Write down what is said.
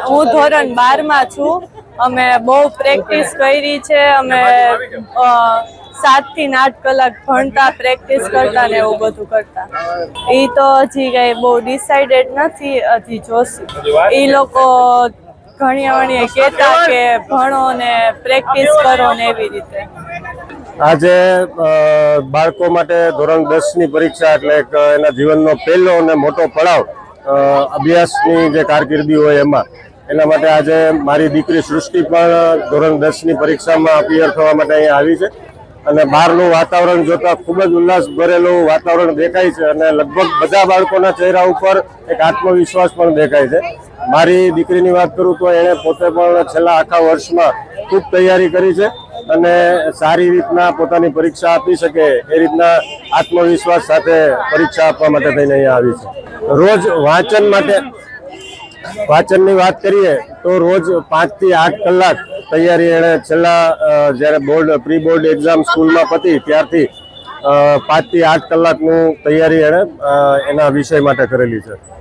હું ધોરણ 12 માં છું. અમે બહુ પ્રેક્ટિસ કરી છે. અમે 7 થી 8 કલાક ભણતા, પ્રેક્ટિસ કરતા ને એવું બધું કરતા. એ તો હજી કઈ બહુ ડિસાઇડેડ નથી, હજી જોશું. એ લોકો ઘણી કહેતા કે ભણો ને પ્રેક્ટિસ કરો ને એવી રીતે. આજે બાળકો માટે ધોરણ 10 ની પરીક્ષા એટલે એના જીવનનો પહેલો અને મોટો પડાવ અભ્યાસની જે કારકિર્દી હોય એમાં, એના માટે આજે મારી દીકરી સૃષ્ટિ પણ ધોરણ 10 ની પરીક્ષામાં અપિયર થવા માટે અહીંયા આવી છે. અને બહારનું વાતાવરણ જોતા ખૂબ જ ઉલ્લાસ ભરેલું વાતાવરણ દેખાય છે અને લગભગ બધા બાળકોના ચહેરા ઉપર એક આત્મવિશ્વાસ પણ દેખાય છે. મારી દીકરીની વાત કરું તો એણે પોતે પણ છેલ્લા આખા વર્ષમાં ખૂબ તૈયારી કરી છે અને સારી રીતના પોતાની પરીક્ષા આપી શકે એ રીતના આત્મવિશ્વાસ સાથે પરીક્ષા આપવા માટે થઈને અહીંયા આવી છે. રોજ વાંચનની વાત કરીએ તો રોજ 5 થી 8 કલાક તૈયારી એણે છેલ્લા જ્યારે પ્રી બોર્ડ એક્ઝામ સ્કૂલમાં પતી ત્યારથી 5 થી 8 કલાકનું તૈયારી એણે એના વિષય માટે કરેલી છે.